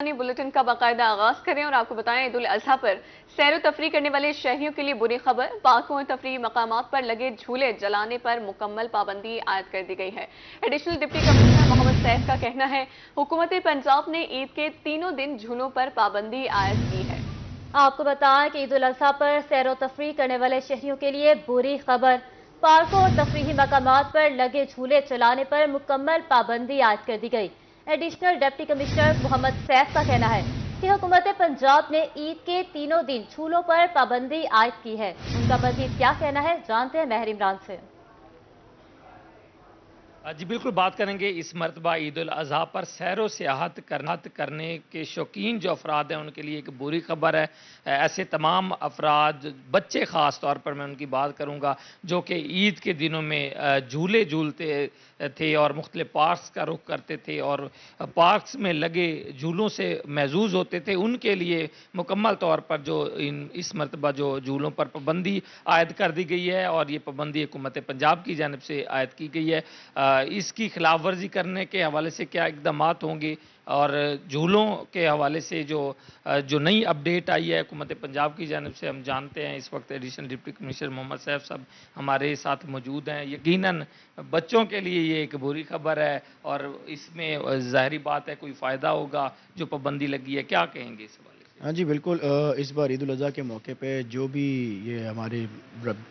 Bulletin का बाकायदा आगाज करें और आपको बताएं ईद उल अजहा पर सैर व तफरी करने वाले शहरियों के लिए बुरी खबर। पार्कों और तफरी मकामात पर लगे झूले जलाने पर मुकम्मल पाबंदी आयद कर दी गई है। Additional deputy commissioner Mohammad Saif का कहना है हुकूमत पंजाब ने ईद के तीनों दिन झूलों पर पाबंदी आयद की है। आपको बताएं कि ईद उल अजहा पर सैर व तफरी करने वाले शहरियों के लिए बुरी खबर। पार्कों और तफरीही मकामात पर लगे झूले चलाने पर मुकम्मल पाबंदी आयद कर दी गई। Additional deputy commissioner Mohammad Saif का कहना है कि हुकूमत पंजाब ने ईद के तीनों दिन झूलों पर पाबंदी आयद की है। उनका मजीद क्या कहना है, जानते हैं महर इमरान से। जी बिल्कुल, बात करेंगे इस मरतबा ईद उल अजहा पर सैर व सियाहत करने के शौकीन जो अफराद हैं उनके लिए एक बुरी खबर है। ऐसे तमाम अफराद, बच्चे ख़ास तौर पर मैं उनकी बात करूँगा, जो कि ईद के दिनों में झूले झूलते थे और मुख्तलिफ पार्क्स का रुख करते थे और पार्क्स में लगे झूलों से महजूज होते थे, उनके लिए मुकम्मल तौर पर जो इस मरतबा जो झूलों पर पाबंदी आयद कर दी गई है और ये पाबंदी हुकूमत पंजाब की जानिब से आयद की गई है। इसकी खिलाफ वर्जी करने के हवाले से क्या इकदाम होंगे और झूलों के हवाले से जो नई अपडेट आई है हुकूमत पंजाब की जानिब से, हम जानते हैं इस वक्त additional deputy commissioner Mohammad Saif साहब हमारे साथ मौजूद हैं। यकीनन बच्चों के लिए ये एक बुरी खबर है और इसमें ज़ाहिरी बात है कोई फ़ायदा होगा जो पाबंदी लगी है, क्या कहेंगे इस हवाले से? हाँ जी बिल्कुल, इस बार ईद उल अज़हा के मौके पे जो भी ये हमारे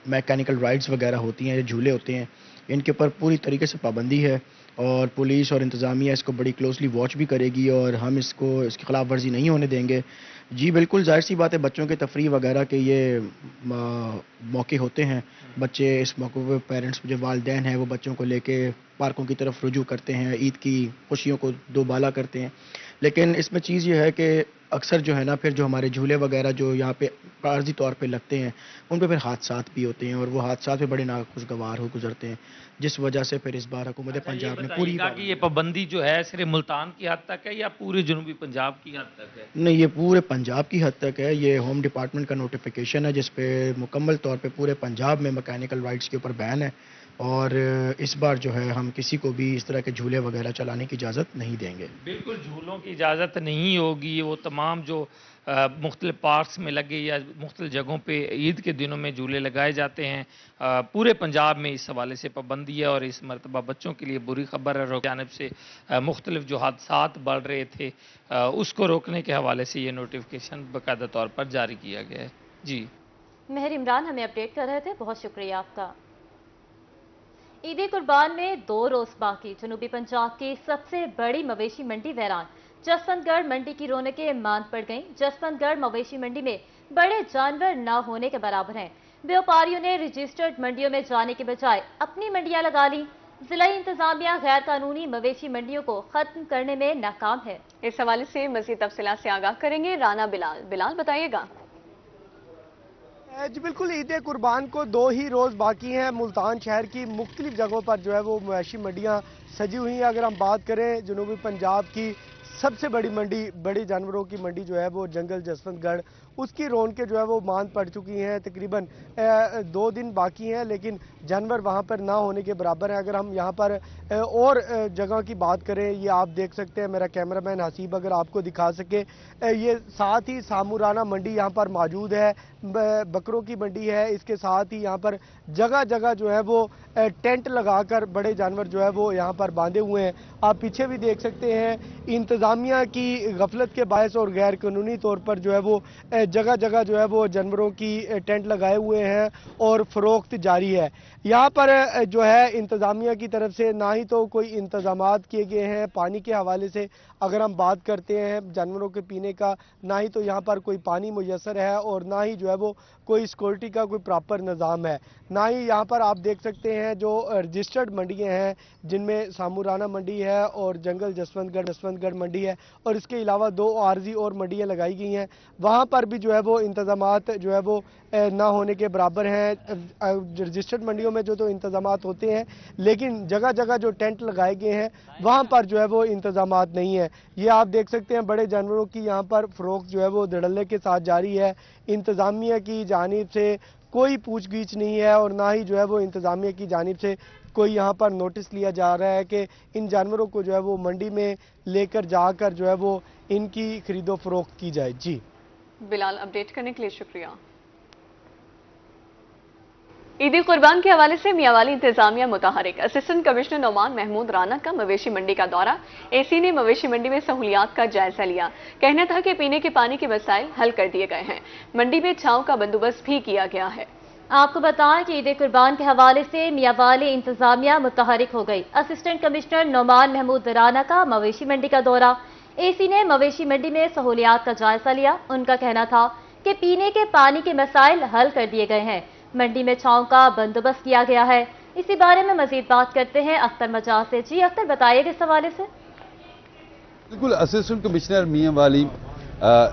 मैकेनिकल राइड्स वगैरह होती हैं, झूले होते हैं, इनके ऊपर पूरी तरीके से पाबंदी है और पुलिस और इंतज़ामिया इसको बड़ी क्लोजली वॉच भी करेगी और हम इसकी खिलाफ वर्जी नहीं होने देंगे। जी बिल्कुल, ज़ाहिर सी बात है, बच्चों के तफरीह वगैरह के ये मौके होते हैं। बच्चे इस मौके पर पेरेंट्स जो वालिदैन हैं वो बच्चों को लेके पार्कों की तरफ रुजू करते हैं, ईद की खुशियों को दोबाला करते हैं। लेकिन इसमें चीज़ ये है कि अक्सर जो है ना, फिर जो हमारे झूले वगैरह जो यहाँ पे आर्जी तौर पे लगते हैं उन पे फिर हादसात भी होते हैं और वो हादसात भी बड़े नाखुशगवार हो गुजरते हैं, जिस वजह से फिर इस बार हुकूमत पंजाब ने पूरी कि ये पाबंदी जो है सिर्फ मुल्तान की हद तक है या पूरे जनूबी पंजाब की हद तक है? नहीं, ये पूरे पंजाब की हद तक है। ये होम डिपार्टमेंट का नोटिफिकेशन है जिस पे मुकम्मल तौर पे पूरे पंजाब में मैकेनिकल राइड्स के ऊपर बैन है और इस बार जो है हम किसी को भी इस तरह के झूले वगैरह चलाने की इजाज़त नहीं देंगे। बिल्कुल झूलों की इजाज़त नहीं होगी। वो तमाम जो मुख्तलिफ पार्क्स में लगे या मुख्तलिफ जगहों पे ईद के दिनों में झूले लगाए जाते हैं, पूरे पंजाब में इस हवाले से पाबंदी है और इस मरतबा बच्चों के लिए बुरी खबर है। जानिब से मुख्तलिफ जो हादसात बढ़ रहे थे उसको रोकने के हवाले से ये नोटिफिकेशन बाकायदा तौर पर जारी किया गया है। जी महर इमरान हमें अपडेट कर रहे थे, बहुत शुक्रिया आपका। ईद कुर्बान में 2 रोज बाकी, जनूबी पंजाब की सबसे बड़ी मवेशी मंडी वैरान। जसवंतगढ़ मंडी की रौनकें मांद पड़ गईं। जसवंतगढ़ मवेशी मंडी में बड़े जानवर न होने के बराबर हैं। व्यापारियों ने रजिस्टर्ड मंडियों में जाने के बजाय अपनी मंडियां लगा ली। जिला इंतजामिया गैर कानूनी मवेशी मंडियों को खत्म करने में नाकाम है। इस हवाले से मजीद तफसीलात से आगाह करेंगे राना बिलाल बताइएगा। जी बिल्कुल, ईद कुर्बान को 2 ही रोज़ बाकी हैं। मुल्तान शहर की मुख्तलिफ जगहों पर जो है वो मवेशी मंडियाँ सजी हुई हैं। अगर हम बात करें जनूबी पंजाब की सबसे बड़ी मंडी, बड़ी जानवरों की मंडी जो है वो जंगल जसवंतगढ़, उसकी रौनकें जो है वो मांद पड़ चुकी हैं। तकरीबन 2 दिन बाकी हैं लेकिन जानवर वहाँ पर ना होने के बराबर हैं। अगर हम यहाँ पर और जगह की बात करें, ये आप देख सकते हैं, मेरा कैमरामैन हसीब अगर आपको दिखा सके, ये साथ ही सामूराना मंडी यहाँ पर मौजूद है, बकरों की मंडी है। इसके साथ ही यहाँ पर जगह जगह जो है वो टेंट लगाकर बड़े जानवर जो है वो यहाँ पर बांधे हुए हैं। आप पीछे भी देख सकते हैं, इंतज़ामिया की गफलत के बायस और गैर कानूनी तौर पर जो है वो जगह जगह जो है वो जानवरों की टेंट लगाए हुए हैं और फरोख्त जारी है। यहाँ पर जो है इंतज़ामिया की तरफ से ना ही तो कोई इंतजामात किए गए हैं पानी के हवाले से। अगर हम बात करते हैं जानवरों के पीने का, ना ही तो यहाँ पर कोई पानी मुयसर है और ना ही जो है वो कोई सिक्योरिटी का कोई प्रॉपर निज़ाम है। ना ही यहाँ पर आप देख सकते हैं जो रजिस्टर्ड मंडियाँ हैं जिनमें सामूराना मंडी है और जंगल जसवंतगढ़ मंडी है और इसके अलावा 2 आरजी और मंडियाँ लगाई गई हैं। वहाँ पर भी जो है वो इंतजामात जो है वो ना होने के बराबर हैं। रजिस्टर्ड मंडियों में जो तो इंतजामात होते हैं लेकिन जगह जगह जो टेंट लगाए गए हैं वहाँ पर जो है वो इंतजामात नहीं है। ये आप देख सकते हैं, बड़े जानवरों की यहाँ पर फरोख्त जो है वो धड़ल्ले के साथ जारी है। इंतजामिया की जानिब से कोई पूछगीछ नहीं है और ना ही जो है वो इंतजामिया की जानिब से कोई यहाँ पर नोटिस लिया जा रहा है कि इन जानवरों को जो है वो मंडी में लेकर जाकर जो है वो इनकी खरीदो फरोख्त की जाए। जी बिलाल, अपडेट करने के लिए शुक्रिया। ईद कुर्बान के हवाले से मियांवाली इंतजामिया मुतहरिक। असिस्टेंट कमिश्नर नोमान महमूद राना का मवेशी मंडी का दौरा। एसी ने मवेशी मंडी में सहूलियात का जायजा लिया। कहना था कि पीने के पानी के मसाइल हल कर दिए गए हैं। मंडी में छांव का बंदोबस्त भी किया गया है। आपको बताएं कि ईद कुर्बान के हवाले से मियांवाली इंतजामिया मुतहरिक हो गई। असिस्टेंट कमिश्नर नोमान महमूद राना का मवेशी मंडी का दौरा। एसी ने मवेशी मंडी में सहूलियात का जायजा लिया। उनका कहना था कि पीने के पानी के मसाइल हल कर दिए गए हैं। मंडी में छांव का बंदोबस्त किया गया है। इसी बारे में मजीद बात करते हैं अख्तर मजाज से। जी अख्तर, बताइएगा इस हवाले से। बिल्कुल, असिस्टेंट कमिश्नर मियांवाली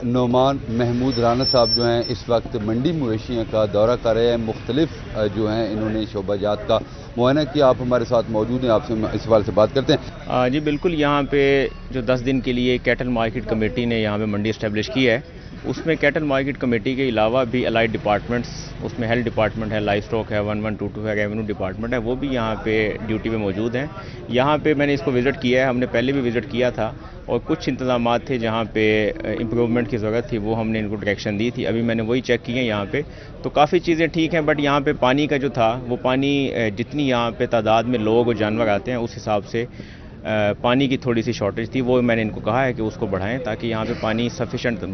नोमान महमूद राना साहब जो हैं इस वक्त मंडी मवेशियों का दौरा कर रहे हैं। मुख्तलिफ जो हैं इन्होंने शोबाजात का मुआयना किया। आप हमारे साथ मौजूद हैं, आपसे इस हवाले से बात करते हैं। जी बिल्कुल, यहाँ पे जो 10 दिन के लिए कैटल मार्केट कमेटी ने यहाँ पे मंडी इस्टेब्लिश की है, उसमें कैटल मार्केट कमेटी के अलावा भी अलाइड डिपार्टमेंट्स, उसमें हेल्थ डिपार्टमेंट है, लाइफ स्टॉक है, 1122 है, रेवेन्यू डिपार्टमेंट है, वो भी यहाँ पे ड्यूटी पे मौजूद हैं। यहाँ पे मैंने इसको विज़िट किया है, हमने पहले भी विज़िट किया था और कुछ इंतजामात थे जहाँ पे इम्प्रूवमेंट की ज़रूरत थी, वो हमने इनको डायरेक्शन दी थी। अभी मैंने वही चेक किए हैं यहाँ पे, तो काफ़ी चीज़ें ठीक हैं। बट यहाँ पे पानी का जो था वो पानी जितनी यहाँ पे तादाद में लोग और जानवर आते हैं उस हिसाब से पानी की थोड़ी सी शॉर्टेज थी। वो मैंने इनको कहा है कि उसको बढ़ाएं ताकि यहाँ पे पानी सफिशेंट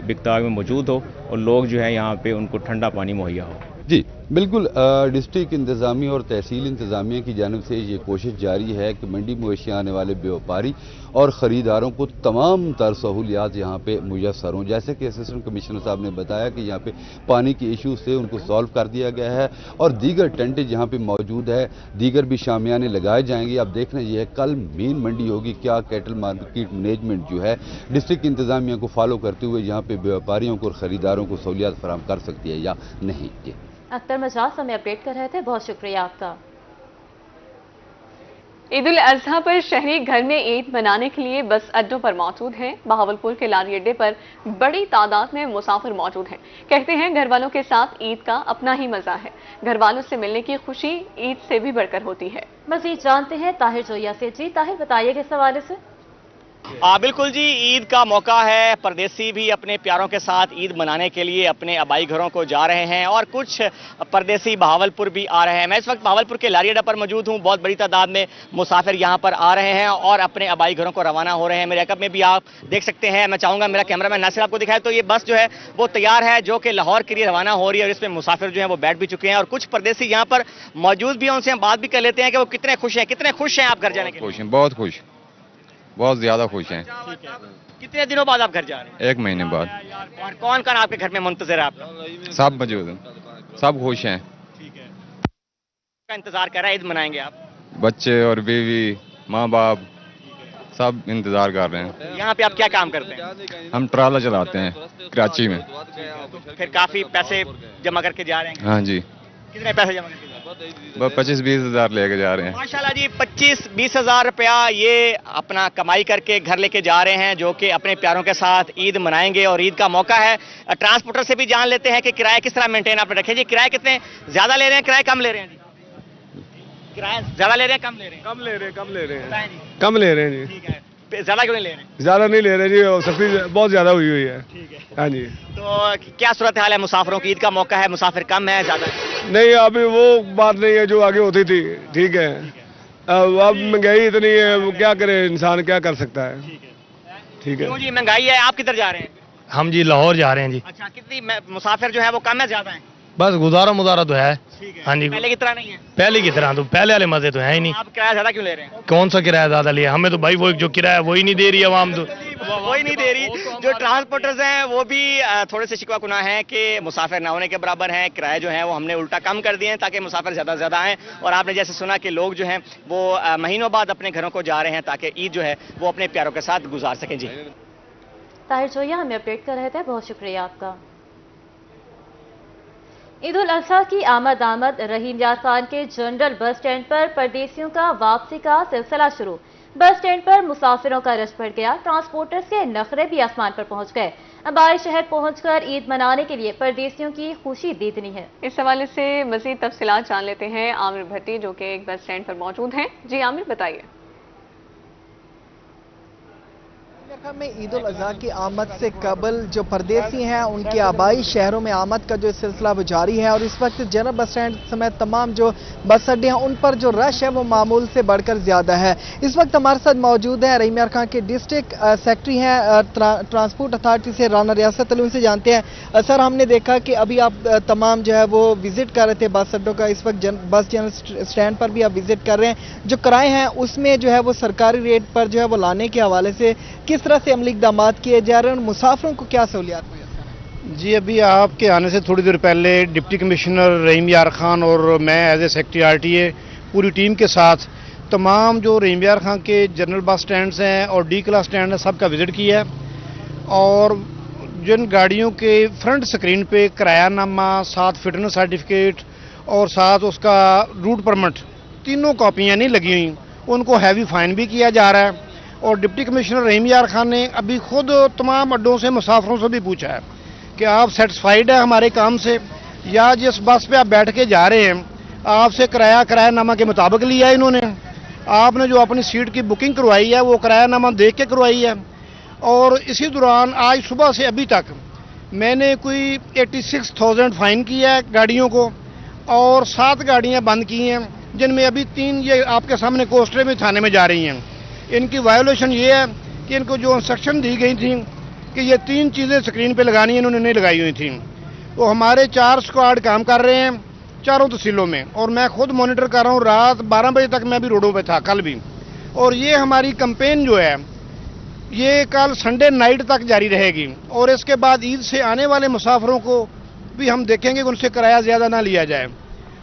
मिक़दार में मौजूद हो और लोग जो है यहाँ पे उनको ठंडा पानी मुहैया हो। जी बिल्कुल, डिस्ट्रिक्ट इंतज़ामिया और तहसील इंतज़ामिया की जानिब से ये कोशिश जारी है कि मंडी मवेशी आने वाले व्यापारी और ख़रीदारों को तमाम तर सहूलियात यहाँ पे मुयस्सर हों। जैसे कि असिस्टेंट कमिश्नर साहब ने बताया कि यहाँ पे पानी के इशू से उनको सॉल्व कर दिया गया है और दीगर टेंटेज यहाँ पे मौजूद है, दीगर भी शामियाने लगाए जाएंगे। अब देखना ये है कल मेन मंडी होगी, क्या कैटल मार्केट मैनेजमेंट जो है डिस्ट्रिक्ट इंतज़ामिया को फॉलो करते हुए यहाँ पे व्यापारियों को और ख़रीदारों को सहूलियात फराहम कर सकती है या नहीं। अख्तर मजाज हमें अपडेट कर रहे थे, बहुत शुक्रिया आपका। ईद उल अजहा पर शहरी घर में ईद मनाने के लिए बस अड्डों पर मौजूद हैं। बहावलपुर के लारी अड्डे पर बड़ी तादाद में मुसाफिर मौजूद हैं। कहते हैं घर वालों के साथ ईद का अपना ही मजा है। घर वालों से मिलने की खुशी ईद से भी बढ़कर होती है। मजीद जानते हैं ताहिर जोया से। जी ताहिर, बताइएगा इस हवाले से। बिल्कुल जी, ईद का मौका है। परदेसी भी अपने प्यारों के साथ ईद मनाने के लिए अपने आबाई घरों को जा रहे हैं और कुछ परदेसी बहावलपुर भी आ रहे हैं। मैं इस वक्त बहावलपुर के लारी अड्डा पर मौजूद हूं। बहुत बड़ी तादाद में मुसाफिर यहां पर आ रहे हैं और अपने आबाई घरों को रवाना हो रहे हैं। मेरे अकब में भी आप देख सकते हैं। मैं चाहूंगा मेरा कैमरामैन नासिर आपको दिखाए तो ये बस जो है वो तैयार है जो कि लाहौर के लिए रवाना हो रही है और इसमें मुसाफिर जो है वो बैठ भी चुके हैं और कुछ परदेसी यहाँ पर मौजूद भी हैं। उनसे हम बात भी कर लेते हैं कि वो कितने खुश हैं। कितने खुश हैं आप घर जाने के लिए? खुश हैं, बहुत खुश, बहुत ज्यादा खुश हैं। कितने दिनों बाद आप घर जा रहे हैं? 1 महीने बाद। और कौन कौन आपके घर में मुंतजिर है आपका? सब मौजूद हैं, सब खुश हैं। का इंतजार कर रहा है, ईद मनाएंगे आप? बच्चे और बीवी, माँ बाप सब इंतजार कर रहे हैं। यहाँ पे आप क्या काम करते हैं? हम ट्राला चलाते हैं कराची में। फिर काफी पैसे जमा करके जा रहे हैं? हाँ जी, कितने पैसे जमा करके जा रहे हैं? बस 25-20 हज़ार लेके जा रहे हैं। माशाल्लाह जी, 25-20 हज़ार रुपया ये अपना कमाई करके घर लेके जा रहे हैं जो कि अपने प्यारों के साथ ईद मनाएंगे और ईद का मौका है। ट्रांसपोर्टर से भी जान लेते हैं कि किराया किस तरह मेंटेन आपने रखे जी। किराए कितने ज्यादा ले रहे हैं, किराए कम ले रहे हैं जी? किराया ज्यादा ले रहे हैं, कम ले रहे हैं? कम ले रहे हैं, कम ले रहे हैं, बताएं जी। कम ले रहे हैं जी। ठीक है, ज्यादा क्यों नहीं ले रहे हैं? ज्यादा नहीं ले रहे जी, सख्ती बहुत ज्यादा हुई हुई है। ठीक है, हाँ जी। तो क्या सूरत हाल है मुसाफिरों की? ईद का मौका है, मुसाफिर कम है ज्यादा है? नहीं, अभी वो बात नहीं है जो आगे होती थी। ठीक है, अब महंगाई इतनी है, वो क्या करे इंसान, क्या कर सकता है। ठीक है क्यों जी महंगाई है? आप किधर जा रहे हैं? हम जी लाहौर जा रहे हैं जी। अच्छा, कितनी मुसाफिर जो है वो कम है ज्यादा है? बस गुजारा तो है। ठीक है, हाँ जी, पहले की तरह नहीं है? पहले की तरह तो पहले वाले मजे तो है ही नहीं। आप किराया ज्यादा क्यों ले रहे हैं? कौन सा किराया ज्यादा लिया? हमें तो भाई वो जो किराया वही नहीं दे रही आवाम तो। वही नहीं दे रही। जो ट्रांसपोर्टर्स हैं वो भी थोड़े से शिकवा गुना है कि मुसाफिर ना होने के बराबर हैं। किराए जो है वो हमने उल्टा कम कर दिए हैं ताकि मुसाफिर ज्यादा ज्यादा आएँ। और आपने जैसे सुना कि लोग जो हैं वो महीनों बाद अपने घरों को जा रहे हैं ताकि ईद जो है वो अपने प्यारों के साथ गुजार सकें। जी ताहिर जोया हमें अपडेट कर रहे थे, बहुत शुक्रिया आपका। ईद उल अजहा की आमद रहीम यार खान के जनरल बस स्टैंड पर परदेसियों का वापसी का सिलसिला शुरू। बस स्टैंड पर मुसाफिरों का रश बढ़ गया, ट्रांसपोर्टर्स के नखरे भी आसमान पर पहुंच गए। अंबाई शहर पहुंचकर ईद मनाने के लिए परदेसियों की खुशी दीदनी है। इस हवाले से मजीद तफसीलात जान लेते हैं आमिर भट्टी, जो कि एक बस स्टैंड पर मौजूद हैं। जी आमिर, बताइए। में ईद उल अज़हा की आमद से कबल जो परदेसी हैं उनकी आबाई शहरों में आमद का जो सिलसिला वो जारी है, और इस वक्त जनरल बस स्टैंड समेत तमाम जो बस अड्डे हैं उन पर जो रश है वो मामूल से बढ़कर ज्यादा है। इस वक्त हमारे साथ मौजूद है रहीम यार खान के डिस्ट्रिक्ट सेक्रेटरी हैं ट्रांसपोर्ट अथॉरिटी से, राना रियासत अली, उनसे जानते हैं। सर, हमने देखा कि अभी आप तमाम जो है वो विजिट कर रहे थे बस अड्डों का, इस वक्त बस जनरल स्टैंड पर भी आप विजिट कर रहे हैं। जो किराए हैं उसमें जो है वो सरकारी रेट पर जो है वो लाने के हवाले से किस तरह से अमली इक़दामात किए जा रहे हैं और मुसाफिरों को क्या सहूलियात हुई? जी, अभी आपके आने से थोड़ी देर पहले डिप्टी कमिश्नर रहीम यार खान और मैं एज ए सेक्रेटरी आरटीए पूरी टीम के साथ तमाम जो रहीम यार खान के जनरल बस स्टैंड्स हैं और डी क्लास स्टैंड हैं सबका विजिट किया है, और जिन गाड़ियों के फ्रंट स्क्रीन पे किरायानामा, साथ फिटनेस सर्टिफिकेट और साथ उसका रूट परमिट, तीनों कॉपियाँ नहीं लगी हुई, उनको हैवी फाइन भी किया जा रहा है। और डिप्टी कमिश्नर रहीम यार खान ने अभी खुद तमाम अड्डों से मुसाफिरों से भी पूछा है कि आप सेटिस्फाइड है हमारे काम से, या जिस बस पे आप बैठ के जा रहे हैं आपसे किरायानामा के मुताबिक लिया है इन्होंने, आपने जो अपनी सीट की बुकिंग करवाई है वो किरायानामा देख के करवाई है। और इसी दौरान आज सुबह से अभी तक मैंने कोई 86,000 फाइन किया है गाड़ियों को, और 7 गाड़ियाँ बंद की हैं, जिनमें अभी 3 ये आपके सामने कोस्टरे में थाने में जा रही हैं। इनकी वायोलेशन ये है कि इनको जो इंस्ट्रक्शन दी गई थी कि ये 3 चीज़ें स्क्रीन पे लगानी है, इन्होंने नहीं लगाई हुई थी। तो हमारे 4 स्क्वाड काम कर रहे हैं चारों तहसीलों में, और मैं खुद मॉनिटर कर रहा हूँ। रात 12 बजे तक मैं भी रोडों पे था कल भी, और ये हमारी कैंपेन जो है ये कल संडे नाइट तक जारी रहेगी। और इसके बाद ईद से आने वाले मुसाफिरों को भी हम देखेंगे कि उनसे किराया ज़्यादा ना लिया जाए।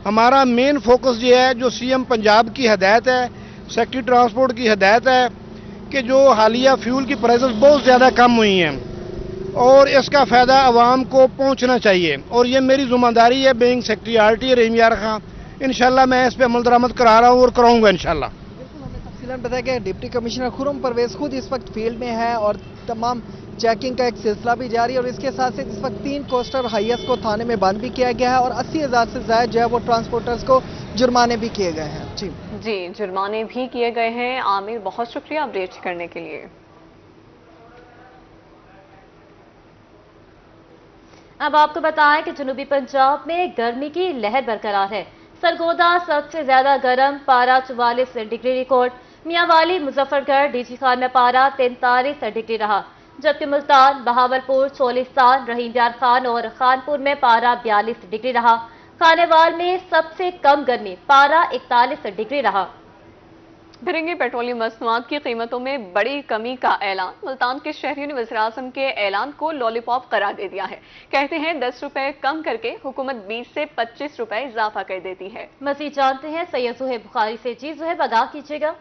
हमारा मेन फोकस ये है, जो सीएम पंजाब की हदायत है, सेक्रेटरी ट्रांसपोर्ट की हदायत है कि जो हालिया फ्यूल की प्राइसेस बहुत ज़्यादा कम हुई हैं और इसका फ़ायदा आवाम को पहुंचना चाहिए, और ये मेरी ज़िम्मेदारी है बेइंग सेक्रेटरी आरटीए रहीम यार खान। इंशाल्लाह मैं इस पर अमल दरामद करा रहा हूँ और कराऊंगा इंशाल्लाह। तफसीलन बताया कि डिप्टी कमिश्नर खुर्रम परवेज खुद इस वक्त फील्ड में है और तमाम चेकिंग का एक सिलसिला भी जारी है, और इसके साथ साथ इस वक्त 3 कोस्टर हाईएस्ट को थाने में बंद भी किया गया है और 80,000 से ज़्यादा जो है वो ट्रांसपोर्टर्स को जुर्माने भी किए गए हैं। जी, जुर्माने भी किए गए हैं। आमिर, बहुत शुक्रिया अपडेट करने के लिए। अब आपको बताएं कि जनूबी पंजाब में गर्मी की लहर बरकरार है। सरगोदा सबसे ज्यादा गर्म, पारा 44 degree record. Mianwali, Muzaffargarh, DG Khan में पारा 43 डिग्री रहा, जबकि मुल्तान, बहावलपुर, चोलिस्तान, रहीम यार खान और खानपुर में पारा 42 डिग्री रहा। खानेवाल में सबसे कम गर्मी, पारा 41 डिग्री रहा। फिरंगी पेट्रोलियम मसनूआत की कीमतों में बड़ी कमी का ऐलान। मुल्तान के शहरियों ने वज़ीर-ए-आज़म के ऐलान को लॉलीपॉप करार दे दिया है। कहते हैं 10 रुपए कम करके हुकूमत 20 से 25 रुपए इजाफा कर देती है। मज़ीद जानते हैं सैयद ज़ुहैब बुखारी से। जी ज़ुहैब, आगाह कीजिएगा।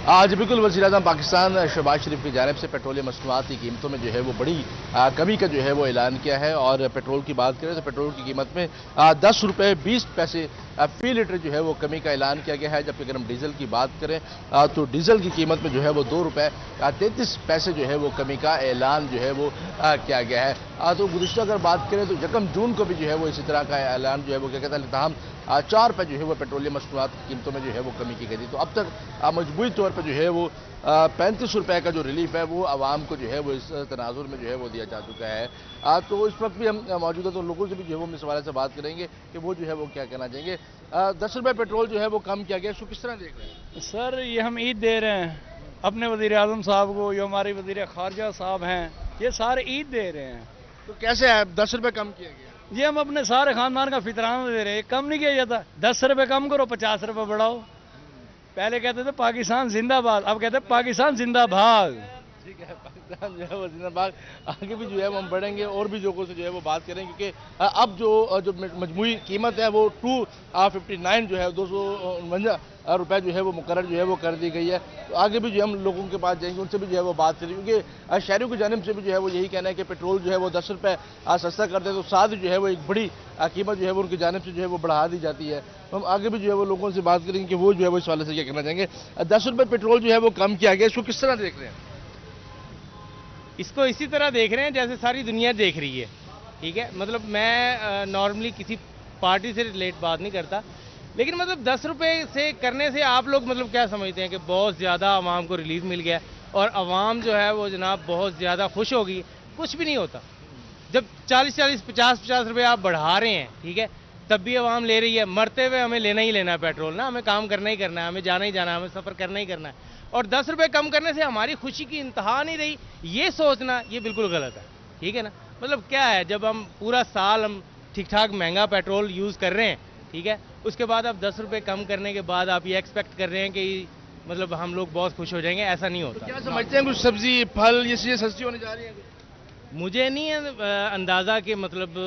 आज बिल्कुल वज़ीर-ए-आज़म पाकिस्तान शहबाज शरीफ की जानिब से पेट्रोलियम मसनूआत की कीमतों में जो है वो बड़ी कमी का जो है वो ऐलान किया है। और पेट्रोल की बात करें तो पेट्रोल की कीमत में 10 रुपये 20 पैसे फी लीटर जो है वो कमी का ऐलान किया गया है। जबकि अगर हम डीजल की बात करें तो डीजल की कीमत में जो है वो 2 रुपये 33 पैसे जो है वो कमी का ऐलान जो है वो किया गया है। तो गुज़िश्ता अगर बात करें तो 1 जून को भी जो है वो इसी तरह का ऐलान जो है वो क्या कहता है, तमाम 4 रुपये जो है वो पेट्रोलियम मसनूआत की कीमतों में जो है वो कमी की गई थी। तो अब तक मजबूरी तौर पर जो है वो 35 रुपये का जो रिलीफ है वो आवाम को जो है वो इस तनाजुर में जो है वो दिया जा चुका है। तो इस वक्त भी हम मौजूद है तो लोगों से भी जो है वो इस हवाले से बात करेंगे कि वो जो है वो क्या कहना चाहेंगे। 10 रुपये पेट्रोल जो है वो कम किया गया, इसको किस तरह देख रहे हैं? सर, ये हम ईद दे रहे हैं अपने वज़ीर-ए-आज़म साहब को, जो हमारे वज़ीर ख़ारजा साहब हैं, ये सारे ईद दे रहे हैं। तो कैसे है 10 रुपये कम किया गया? ये हम अपने सारे खानदान का फितराना दे रहे हैं, कम नहीं किया जाता। 10 रुपये कम करो, 50 रुपये बढ़ाओ। पहले कहते थे पाकिस्तान जिंदाबाद, अब कहते हैं पाकिस्तान जिंदाबाद। ٹھیک ہے، پاکستان جو ہے وہ زندہ باد. آگے بھی جو ہے وہ ہم بڑھیں گے اور بھی لوگوں سے جو ہے وہ بات کریں گے، کیونکہ اب جو مجموعی قیمت ہے وہ 259 جو ہے 249 روپے جو ہے وہ مقرر جو ہے وہ کر دی گئی ہے. تو آگے بھی جو ہم لوگوں کے پاس جائیں گے، ان سے بھی جو ہے وہ بات کریں گے، کیونکہ شہریوں کی جانب سے بھی جو ہے وہ یہی کہنا ہے کہ پیٹرول جو ہے وہ 10 روپے سستا کر دے تو ساتھ جو ہے وہ ایک بڑی قیمت جو ہے وہ ان کی جانب سے جو ہے وہ بڑھا دی جاتی ہے. ہم آگے بھی جو ہے وہ لوگوں سے بات کریں گے کہ وہ جو ہے وہ اس حوالے سے کیا کرنا چاہیں گے. 10 روپے پیٹرول جو ہے وہ کم کیا گیا، اس کو کس طرح دیکھ رہے ہیں؟ اس کو اسی طرح دیکھ رہے ہیں جیسے ساری دنیا دیکھ رہی ہے. ٹھیک ہے، مطلب میں نارملی کسی پارٹی سے ریلیٹ بات نہیں کرتا، لیکن مطلب 10 روپے سے کرنے سے آپ لوگ مطلب کیا سمجھتے ہیں کہ بہت زیادہ عوام کو ریلیف مل گیا اور عوام جو ہے وہ جناب بہت زیادہ خوش ہوگی؟ کچھ بھی نہیں ہوتا. جب 40 50 روپے آپ بڑھا رہے ہیں، ٹھیک ہے، تب بھی عوام لے رہی ہے. مرتے ہوئے ہمیں لینا ہی لینا ہے پیٹرول نا، ہمیں کام کرنا ہی کرنا ہے، ہمیں جانا ہی جانا ہے، ہمیں سفر کرنا ہی کرنا ہے. اور 10 روپے کم کرنے سے ہماری خوشی کی انتہا نہیں رہی، یہ سوچنا یہ بالکل غلط ہے. ٹھیک ہے نا، مطلب کیا ہے، جب ہم پورا سال ہم ٹھیک ٹھاک مہنگا پیٹرول یوز کر رہے ہیں، ٹھیک ہے، اس کے بعد آپ 10 روپے کم کرنے کے بعد آپ یہ ایکسپیکٹ کر رہے ہیں کہ مطلب ہم لوگ بہت خوش ہو جائیں گے، ایسا نہیں ہوتا. کیا سمجھتے ہیں کچھ سبزی پھل یہ چیزیں سستی ہونے جا رہی ہیں؟ مجھے نہیں ہے اندازہ کہ مطلب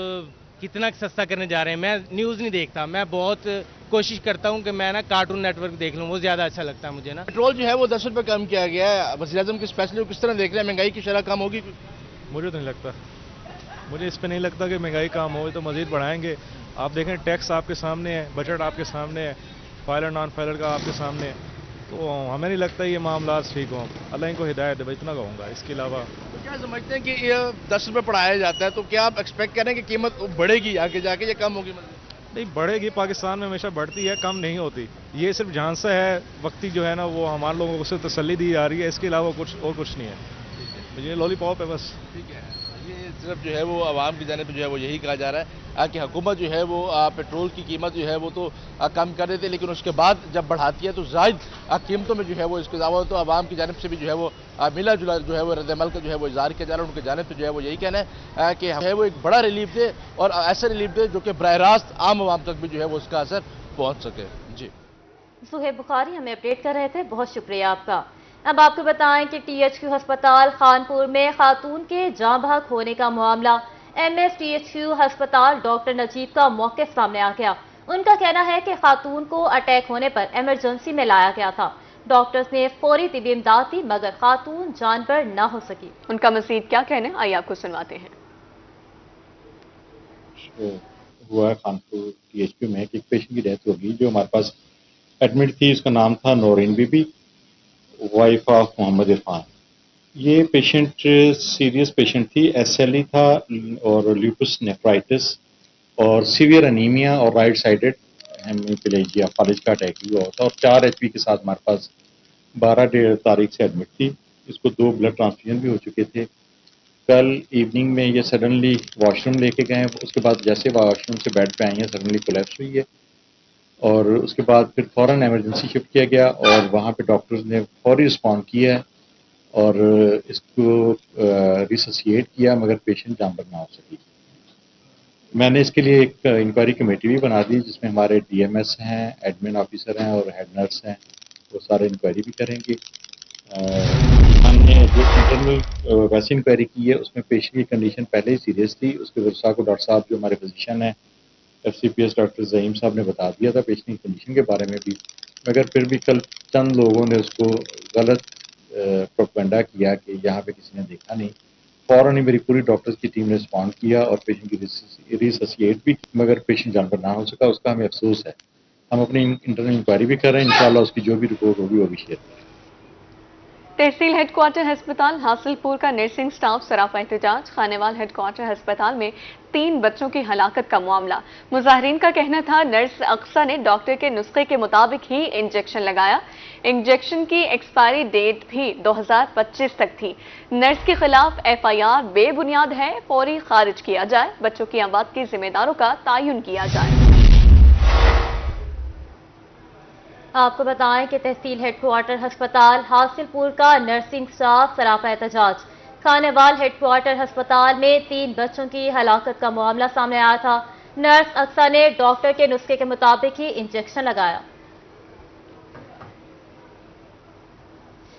کتنا سستا کرنے جا رہے ہیں. میں نیوز نہیں دیکھتا، میں بہت کوشش کرتا ہوں کہ میں نا کارٹون نیٹ ورک دیکھ لوں، وہ زیادہ اچھا لگتا ہے مجھے نا. پیٹرول جو ہے وہ 10 روپے کم کیا گیا ہے، وزیر اعظم کے اسپیشلی کس طرح دیکھ رہے ہیں؟ مہنگائی کی شرح کم ہوگی؟ مجھے تو نہیں لگتا، مجھے اس پہ نہیں لگتا کہ مہنگائی کم ہوگی، تو مزید بڑھائیں گے. آپ دیکھیں ٹیکس آپ کے سامنے ہے، بجٹ آپ کے سامنے ہے، فائلر نان فائلر کا آپ کے سامنے ہے، تو ہمیں نہیں لگتا یہ معاملات ٹھیک ہوں. اللہ ان کو ہدایت دے، بھائی اتنا کہوں گا. اس کے علاوہ کیا سمجھتے ہیں کہ یہ 10 روپے بڑھایا جاتا ہے تو کیا آپ ایکسپیکٹ کریں کہ قیمت بڑھے گی آگے جا کے یا کم ہوگی؟ نہیں بڑھے گی، پاکستان میں ہمیشہ بڑھتی ہے، کم نہیں ہوتی. یہ صرف جھانسا ہے وقتی جو ہے نا، وہ ہمارے لوگوں کو صرف تسلی دی جا رہی ہے، اس کے علاوہ کچھ نہیں ہے. یہ لالی پاپ ہے بس. ٹھیک ہے، یہ صرف جو ہے وہ عوام کی جانب جو ہے وہ یہی کہا جا رہا ہے کہ حکومت جو ہے وہ پیٹرول کی قیمت جو ہے وہ تو کم کر دیتے، لیکن اس کے بعد جب بڑھاتی ہے تو زائد قیمتوں میں جو ہے وہ اس کے علاوہ تو عوام کی جانب سے بھی جو ہے وہ ملا جلا جو ہے وہ رد عمل کا جو ہے وہ اظہار کیا جا رہا ہے. ان کی جانب سے جو ہے وہ یہی کہنا ہے کہ ہے وہ ایک بڑا ریلیف دے اور ایسا ریلیف دے جو کہ براہ راست عام عوام تک بھی جو ہے وہ اس کا اثر پہنچ سکے. جی سہیب بخاری ہمیں اپڈیٹ کر رہے تھے، بہت شکریہ آپ کا. اب آپ کو بتائیں کہ ٹی ایچ کیو ہسپتال خانپور میں خاتون کے جاں بحق ہونے کا معاملہ M S T H Q ہسپتال ڈاکٹر نجیب کا موقف سامنے آ گیا. ان کا کہنا ہے کہ خاتون کو اٹیک ہونے پر ایمرجنسی میں لایا گیا تھا، ڈاکٹرز نے فوری طبی امداد دی مگر خاتون جان پر نہ ہو سکی. ان کا مزید کیا کہنا ہے آئیے آپ کو سنواتے ہیں. ہوا ہے خانپور ٹی ایچ کیو میں کہ ایک پیشنٹ کی ڈیتھ ہوگی جو ہمارے پاس ایڈمٹ تھی. اس کا نام تھا Noreen be be, wife of محمد عرفان. یہ پیشنٹ سیریس پیشنٹ تھی، ایس ایل ای تھا اور لیوپس نیفرائٹس اور سیویئر انیمیا اور رائٹ سائڈڈ ہیمیپلیجیا فالج کا اٹیک ہوا ہوتا اور 4 ایچ پی کے ساتھ ہمارے پاس 12 تاریخ سے ایڈمٹ تھی. اس کو 2 بلڈ ٹرانسفیوژن بھی ہو چکے تھے. کل ایوننگ میں یہ سڈنلی واش روم لے کے گئے، اس کے بعد جیسے واش روم سے بیڈ پہ آئی ہیں سڈنلی کولیپس ہوئی ہے اور اس کے بعد پھر فوراً ایمرجنسی شفٹ کیا گیا اور وہاں پہ ڈاکٹرز نے فوری رسپونڈ کیا ہے اور اس کو ریسوسیٹ کیا مگر پیشنٹ جان پر نہ ہو سکی. میں نے اس کے لیے ایک انکوائری کمیٹی بھی بنا دی جس میں ہمارے ڈی ایم ایس ہیں، ایڈمن آفیسر ہیں اور ہیڈ نرس ہیں، وہ سارے انکوائری بھی کریں گے. ہم نے جو انٹرنل ویسے انکوائری کی ہے اس میں پیشنٹ کی کنڈیشن پہلے ہی سیریس تھی. اس کے ورثاء کو ڈاکٹر صاحب جو ہمارے فزیشین ہیں F C P S doctor Zaeem sahib نے بتا دیا تھا پیشنٹ کی کنڈیشن کے بارے میں بھی، مگر پھر بھی کل چند لوگوں نے اس کو غلط پروپیگنڈا کیا کہ یہاں پہ کسی نے دیکھا نہیں. فوراً ہی میری پوری ڈاکٹرز کی ٹیم نے رسپونڈ کیا اور پیشنٹ کی ریسوسیٹ بھی کی مگر پیشنٹ جان پر نہ ہو سکا. اس کا ہمیں افسوس ہے. ہم اپنی انٹرنل انکوائری بھی کر رہے ہیں، انشاءاللہ اس کی جو بھی رپورٹ ہوگی وہ بھی شیئر کریں گے. تحصیل ہیڈ کوارٹر ہسپتال حاصل پور کا نرسنگ سٹاف سراپا احتجاج. خانیوال ہیڈ کوارٹر ہسپتال میں 3 بچوں کی ہلاکت کا معاملہ. مظاہرین کا کہنا تھا نرس اقصیٰ نے ڈاکٹر کے نسخے کے مطابق ہی انجیکشن لگایا. انجیکشن کی ایکسپائری ڈیٹ بھی 2025 تک تھی. نرس کے خلاف ایف آئی آر بے بنیاد ہے، فوری خارج کیا جائے. بچوں کی اموات کے ذمہ داروں کا تعین کیا جائے. آپ کو بتائیں کہ تحصیل ہیڈ کوارٹر ہسپتال حاصل پور کا نرسنگ سٹاف سراپا احتجاج. خانیوال ہیڈ کوارٹر ہسپتال میں 3 بچوں کی ہلاکت کا معاملہ سامنے آیا تھا. نرس اقصیٰ نے ڈاکٹر کے نسخے کے مطابق ہی انجیکشن لگایا.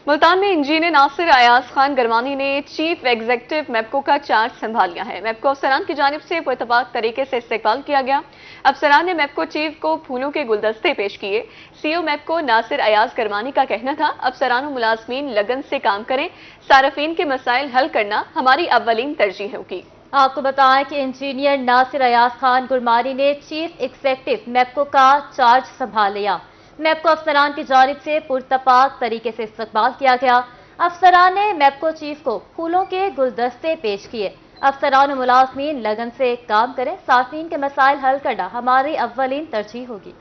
मुल्तान में इंजीनियर नासिर अयाज खान गरमानी ने चीफ एग्जीक्यूटिव मैपको का चार्ज संभाल लिया है। मैपको अफसरान की जानिब से पुरतफाक तरीके से इस्तेकबाल किया गया। अफसरान ने मैपको चीफ को फूलों के गुलदस्ते पेश किए। सीईओ मैपको नासिर अयाज गरमानी का कहना था, अफसरान और मुलाजमीन लगन से काम करें, सारफीन के मसाइल हल करना हमारी अव्वलीन तरजीह होगी। आपको बताएं कि इंजीनियर नासिर अयाज खान गुरमानी ने चीफ एग्जीक्यूटिव मैपको का चार्ज संभाल लिया। मैपको अफसरान की जानिब से पुरतफाक तरीके से इस्तकबाल किया गया। अफसरान ने मैपको चीफ को फूलों के गुलदस्ते पेश किए। अफसरान और मुलाजमीन लगन से काम करें, सार्फिन के मसाइल हल करना हमारी अव्वलीन तरजीह होगी।